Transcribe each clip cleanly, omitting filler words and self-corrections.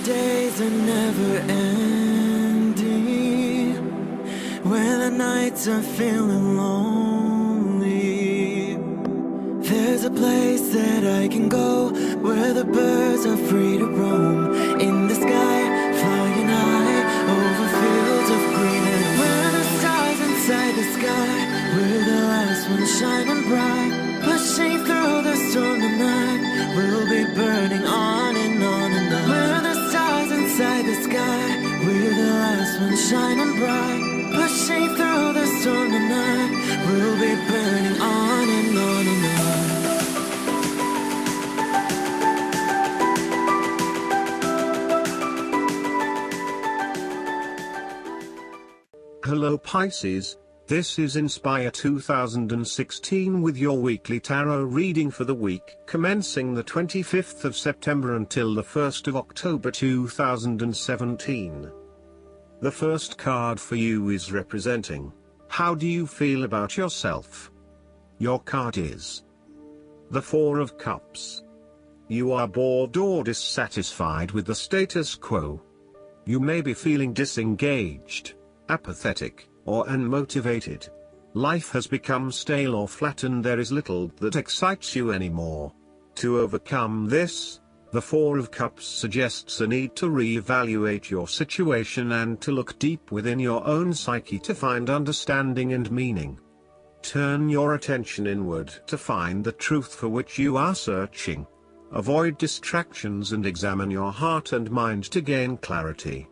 days are never ending, when the nights are feeling lonely, there's a place that I can go, where the birds are free to roam, in the sky, flying high, over fields of green, and where the stars inside the sky, we're the last ones shining bright, pushing through the storm tonight, we'll be burning on and on and on. We're the stars inside the sky, we're the last ones shining bright, pushing through the storm tonight, we'll be burning on and on and on. Hello Pisces, this is Inspire 2016 with your weekly tarot reading for the week commencing the 25th of September until the 1st of October 2017. The first card for you is representing, how do you feel about yourself? Your card is the Four of Cups. You are bored or dissatisfied with the status quo. You may be feeling disengaged, apathetic, or unmotivated. Life has become stale or flat and there is little that excites you anymore. To overcome this, the Four of Cups suggests a need to re-evaluate your situation and to look deep within your own psyche to find understanding and meaning. Turn your attention inward to find the truth for which you are searching. Avoid distractions and examine your heart and mind to gain clarity.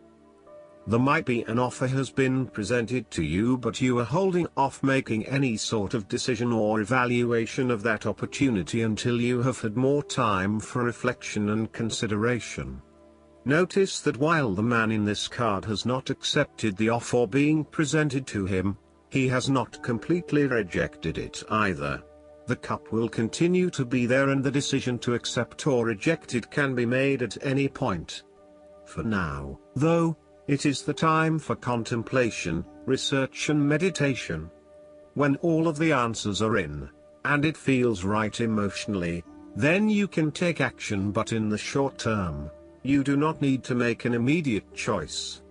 There might be an offer has been presented to you, but you are holding off making any sort of decision or evaluation of that opportunity until you have had more time for reflection and consideration. Notice that while the man in this card has not accepted the offer being presented to him, he has not completely rejected it either. The cup will continue to be there and the decision to accept or reject it can be made at any point. For now, though, it is the time for contemplation, research and meditation. When all of the answers are in, and it feels right emotionally, then you can take action, but in the short term, you do not need to make an immediate choice.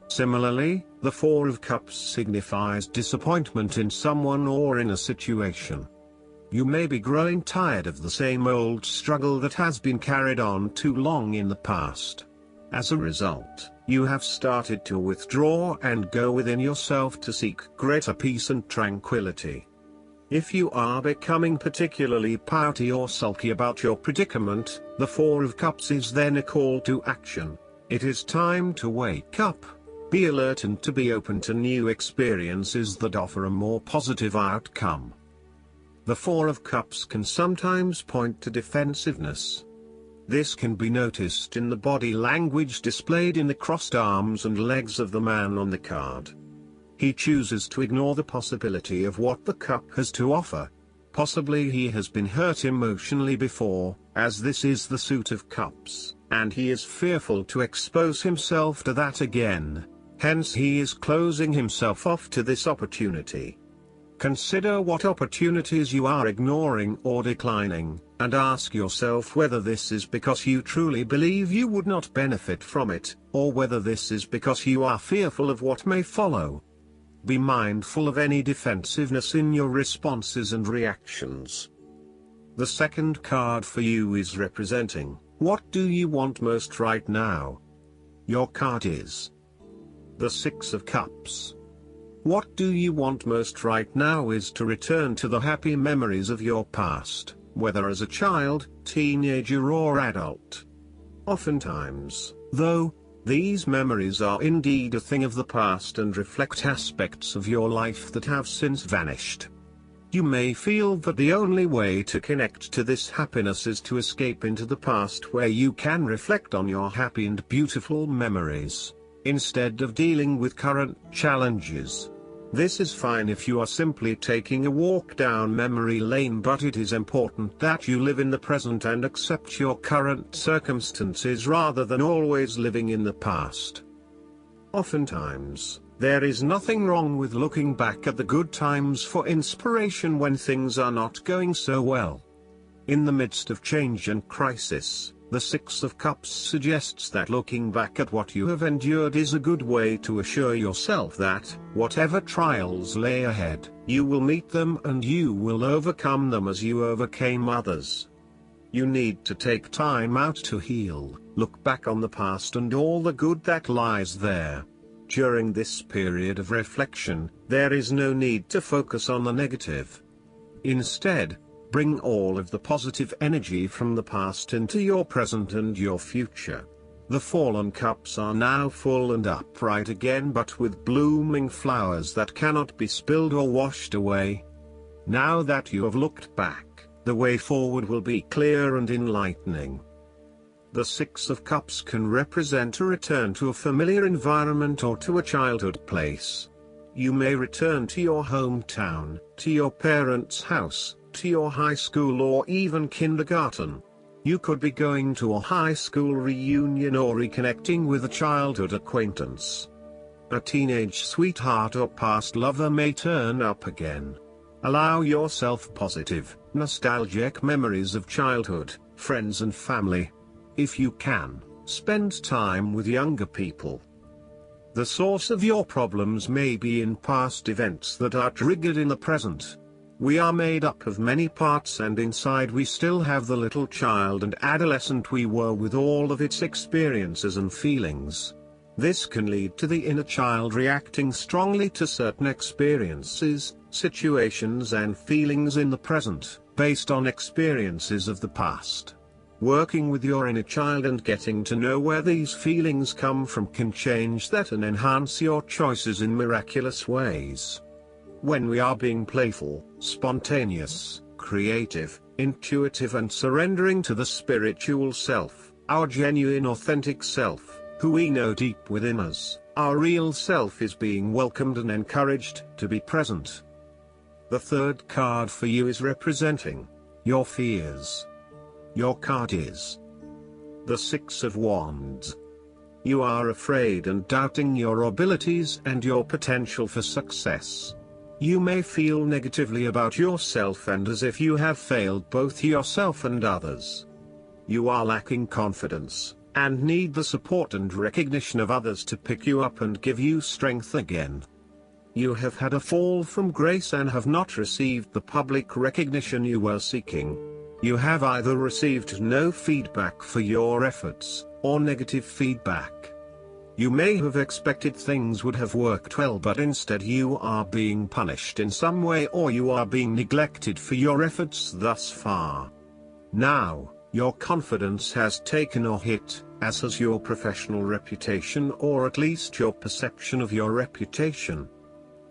Similarly, the Four of Cups signifies disappointment in someone or in a situation. You may be growing tired of the same old struggle that has been carried on too long in the past. As a result, you have started to withdraw and go within yourself to seek greater peace and tranquility. If you are becoming particularly pouty or sulky about your predicament, the Four of Cups is then a call to action. It is time to wake up, be alert and to be open to new experiences that offer a more positive outcome. The Four of Cups can sometimes point to defensiveness. This can be noticed in the body language displayed in the crossed arms and legs of the man on the card. He chooses to ignore the possibility of what the cup has to offer. Possibly he has been hurt emotionally before, as this is the Suit of Cups, and he is fearful to expose himself to that again. Hence he is closing himself off to this opportunity. Consider what opportunities you are ignoring or declining, and ask yourself whether this is because you truly believe you would not benefit from it, or whether this is because you are fearful of what may follow. Be mindful of any defensiveness in your responses and reactions. The second card for you is representing, what do you want most right now? Your card is the Six of Cups. What do you want most right now is to return to the happy memories of your past, whether as a child, teenager or adult. Oftentimes, though, these memories are indeed a thing of the past and reflect aspects of your life that have since vanished. You may feel that the only way to connect to this happiness is to escape into the past where you can reflect on your happy and beautiful memories, instead of dealing with current challenges. This is fine if you are simply taking a walk down memory lane, but it is important that you live in the present and accept your current circumstances rather than always living in the past. Oftentimes, there is nothing wrong with looking back at the good times for inspiration when things are not going so well. In the midst of change and crisis, The Six of Cups suggests that looking back at what you have endured is a good way to assure yourself that, whatever trials lay ahead, you will meet them and you will overcome them as you overcame others. You need to take time out to heal, look back on the past and all the good that lies there. During this period of reflection, there is no need to focus on the negative. Instead, bring all of the positive energy from the past into your present and your future. The fallen cups are now full and upright again, but with blooming flowers that cannot be spilled or washed away. Now that you have looked back, the way forward will be clear and enlightening. The Six of Cups can represent a return to a familiar environment or to a childhood place. You may return to your hometown, to your parents' house, to your high school or even kindergarten. You could be going to a high school reunion or reconnecting with a childhood acquaintance. A teenage sweetheart or past lover may turn up again. Allow yourself positive, nostalgic memories of childhood, friends and family. If you can, spend time with younger people. The source of your problems may be in past events that are triggered in the present. We are made up of many parts and inside we still have the little child and adolescent we were with all of its experiences and feelings. This can lead to the inner child reacting strongly to certain experiences, situations and feelings in the present, based on experiences of the past. Working with your inner child and getting to know where these feelings come from can change that and enhance your choices in miraculous ways. When we are being playful, spontaneous, creative, intuitive and surrendering to the spiritual self, our genuine authentic self, who we know deep within us, our real self is being welcomed and encouraged to be present. The third card for you is representing your fears. Your card is the Six of Wands. You are afraid and doubting your abilities and your potential for success. You may feel negatively about yourself and as if you have failed both yourself and others. You are lacking confidence, and need the support and recognition of others to pick you up and give you strength again. You have had a fall from grace and have not received the public recognition you were seeking. You have either received no feedback for your efforts, or negative feedback. You may have expected things would have worked well, but instead you are being punished in some way or you are being neglected for your efforts thus far. Now, your confidence has taken a hit, as has your professional reputation or at least your perception of your reputation.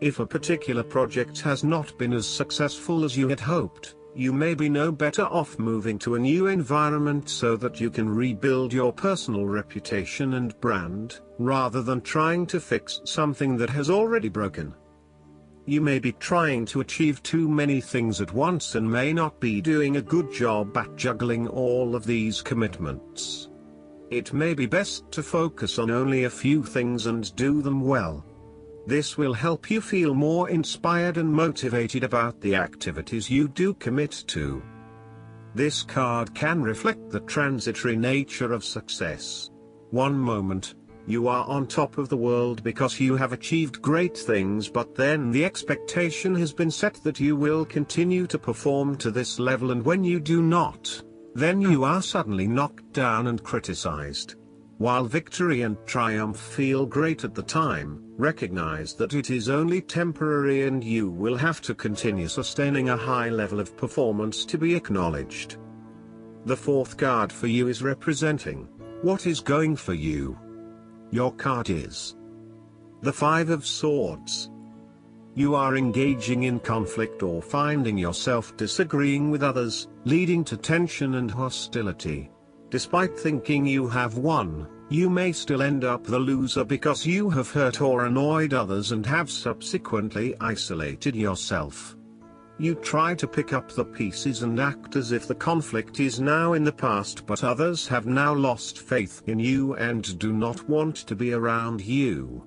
If a particular project has not been as successful as you had hoped, you may be no better off moving to a new environment so that you can rebuild your personal reputation and brand, rather than trying to fix something that has already broken. You may be trying to achieve too many things at once and may not be doing a good job at juggling all of these commitments. It may be best to focus on only a few things and do them well. This will help you feel more inspired and motivated about the activities you do commit to. This card can reflect the transitory nature of success. One moment, you are on top of the world because you have achieved great things, but then the expectation has been set that you will continue to perform to this level, and when you do not, then you are suddenly knocked down and criticized. While victory and triumph feel great at the time, recognize that it is only temporary and you will have to continue sustaining a high level of performance to be acknowledged. The fourth card for you is representing what is going for you. Your card is the Five of Swords. You are engaging in conflict or finding yourself disagreeing with others, leading to tension and hostility. Despite thinking you have won, you may still end up the loser because you have hurt or annoyed others and have subsequently isolated yourself. You try to pick up the pieces and act as if the conflict is now in the past, but others have now lost faith in you and do not want to be around you.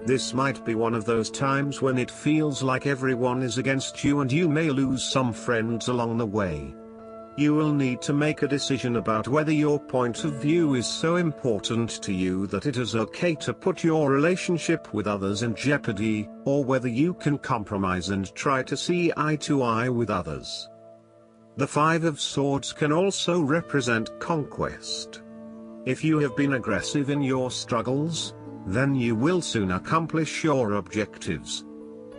This might be one of those times when it feels like everyone is against you and you may lose some friends along the way. You will need to make a decision about whether your point of view is so important to you that it is okay to put your relationship with others in jeopardy, or whether you can compromise and try to see eye to eye with others. The Five of Swords can also represent conquest. If you have been aggressive in your struggles, then you will soon accomplish your objectives.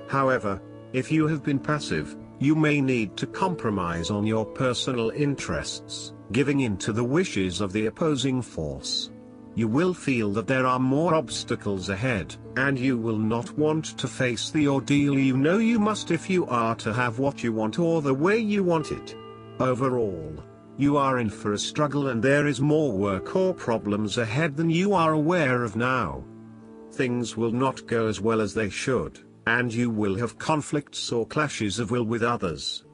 However, if you have been passive, you may need to compromise on your personal interests, giving in to the wishes of the opposing force. You will feel that there are more obstacles ahead, and you will not want to face the ordeal you know you must if you are to have what you want or the way you want it. Overall, you are in for a struggle and there is more work or problems ahead than you are aware of now. Things will not go as well as they should, and you will have conflicts or clashes of will with others.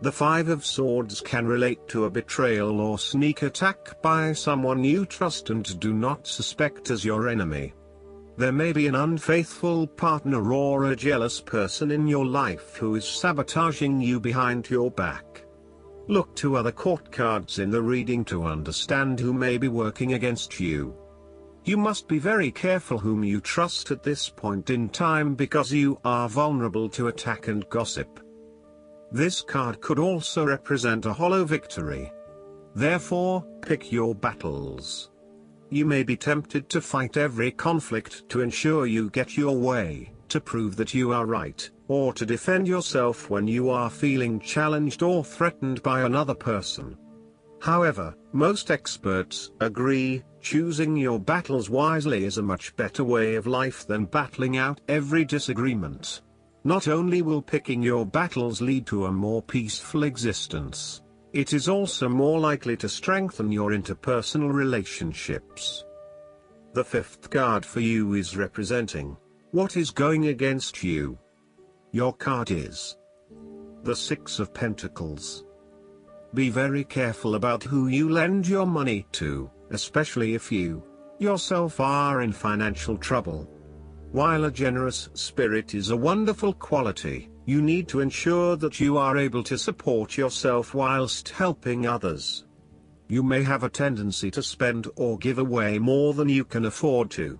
The Five of Swords can relate to a betrayal or sneak attack by someone you trust and do not suspect as your enemy. There may be an unfaithful partner or a jealous person in your life who is sabotaging you behind your back. Look to other court cards in the reading to understand who may be working against you. You must be very careful whom you trust at this point in time because you are vulnerable to attack and gossip. This card could also represent a hollow victory. Therefore, pick your battles. You may be tempted to fight every conflict to ensure you get your way, to prove that you are right, or to defend yourself when you are feeling challenged or threatened by another person. However, most experts agree, choosing your battles wisely is a much better way of life than battling out every disagreement. Not only will picking your battles lead to a more peaceful existence, it is also more likely to strengthen your interpersonal relationships. The fifth card for you is representing what is going against you. Your card is the Six of Pentacles. Be very careful about who you lend your money to, especially if you, yourself, are in financial trouble. While a generous spirit is a wonderful quality, you need to ensure that you are able to support yourself whilst helping others. You may have a tendency to spend or give away more than you can afford to.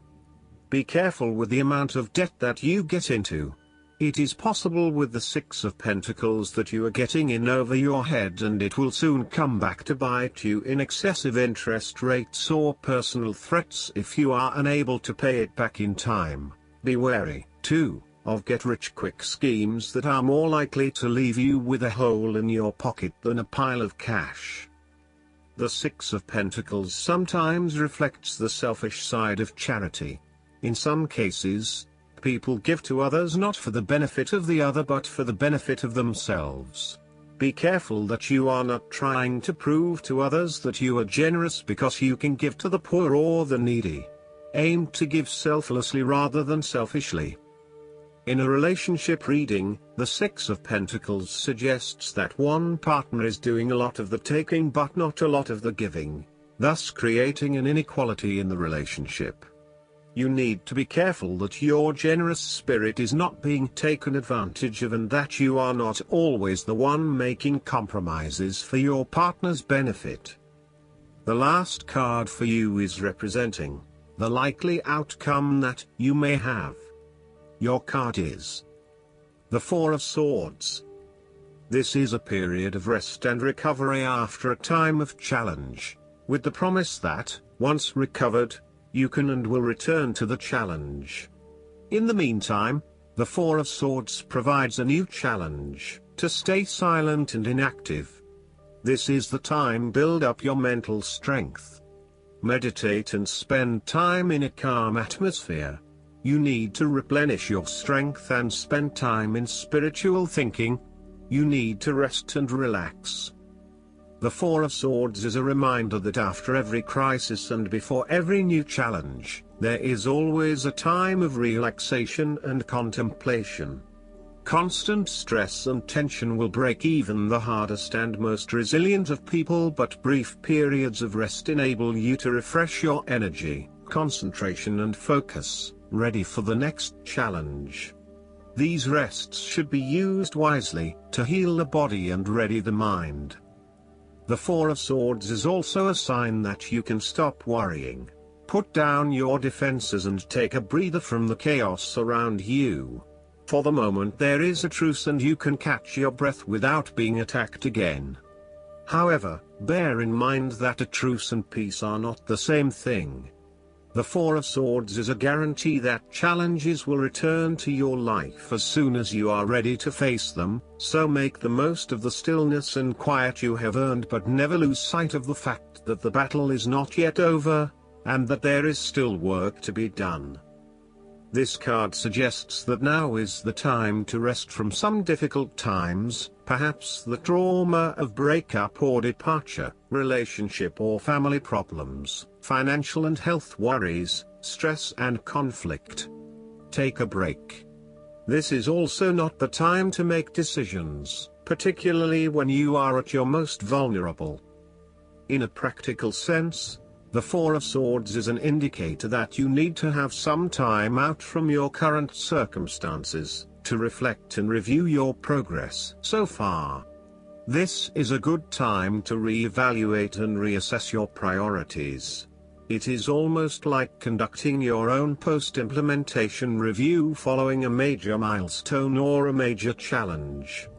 Be careful with the amount of debt that you get into. It is possible with the Six of Pentacles that you are getting in over your head and it will soon come back to bite you in excessive interest rates or personal threats if you are unable to pay it back in time. Be wary, too, of get-rich-quick schemes that are more likely to leave you with a hole in your pocket than a pile of cash. The Six of Pentacles sometimes reflects the selfish side of charity. In some cases, people give to others not for the benefit of the other but for the benefit of themselves. Be careful that you are not trying to prove to others that you are generous because you can give to the poor or the needy. Aim to give selflessly rather than selfishly. In a relationship reading, the Six of Pentacles suggests that one partner is doing a lot of the taking but not a lot of the giving, thus creating an inequality in the relationship. You need to be careful that your generous spirit is not being taken advantage of and that you are not always the one making compromises for your partner's benefit. The last card for you is representing the likely outcome that you may have. Your card is the Four of Swords. This is a period of rest and recovery after a time of challenge, with the promise that, once recovered, you can and will return to the challenge. In the meantime, the Four of Swords provides a new challenge, to stay silent and inactive. This is the time to build up your mental strength. Meditate and spend time in a calm atmosphere. You need to replenish your strength and spend time in spiritual thinking. You need to rest and relax. The Four of Swords is a reminder that after every crisis and before every new challenge, there is always a time of relaxation and contemplation. Constant stress and tension will break even the hardest and most resilient of people, but brief periods of rest enable you to refresh your energy, concentration and focus, ready for the next challenge. These rests should be used wisely, to heal the body and ready the mind. The Four of Swords is also a sign that you can stop worrying. Put down your defenses and take a breather from the chaos around you. For the moment there is a truce and you can catch your breath without being attacked again. However, bear in mind that a truce and peace are not the same thing. The Four of Swords is a guarantee that challenges will return to your life as soon as you are ready to face them, so make the most of the stillness and quiet you have earned, but never lose sight of the fact that the battle is not yet over, and that there is still work to be done. This card suggests that now is the time to rest from some difficult times, perhaps the trauma of breakup or departure, relationship or family problems, financial and health worries, stress and conflict. Take a break. This is also not the time to make decisions, particularly when you are at your most vulnerable. In a practical sense, the Four of Swords is an indicator that you need to have some time out from your current circumstances, to reflect and review your progress so far. This is a good time to re-evaluate and reassess your priorities. It is almost like conducting your own post-implementation review following a major milestone or a major challenge.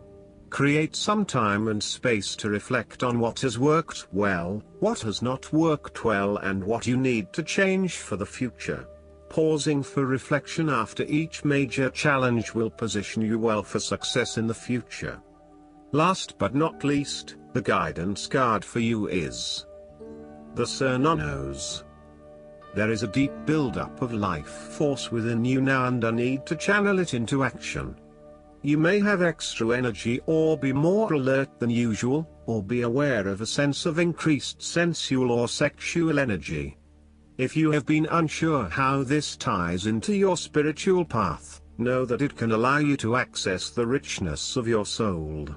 Create some time and space to reflect on what has worked well, what has not worked well, and what you need to change for the future. Pausing for reflection after each major challenge will position you well for success in the future. Last but not least, the guidance card for you is the Cernunnos. There is a deep build-up of life force within you now and a need to channel it into action. You may have extra energy or be more alert than usual, or be aware of a sense of increased sensual or sexual energy. If you have been unsure how this ties into your spiritual path, know that it can allow you to access the richness of your soul.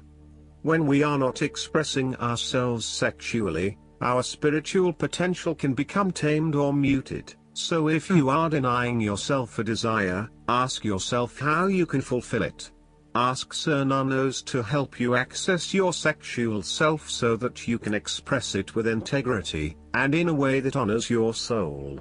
When we are not expressing ourselves sexually, our spiritual potential can become tamed or muted. So if you are denying yourself a desire, ask yourself how you can fulfill it. Ask Cernunnos to help you access your sexual self so that you can express it with integrity, and in a way that honors your soul.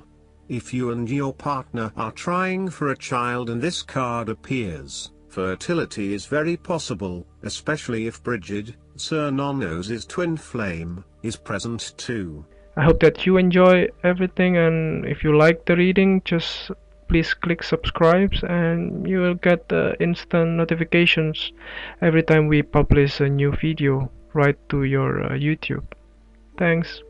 If you and your partner are trying for a child and this card appears, fertility is very possible, especially if Brigid, Cernunnos' twin flame, is present too. I hope that you enjoy everything, and if you like the reading, just please click subscribe and you will get instant notifications every time we publish a new video right to your YouTube. Thanks.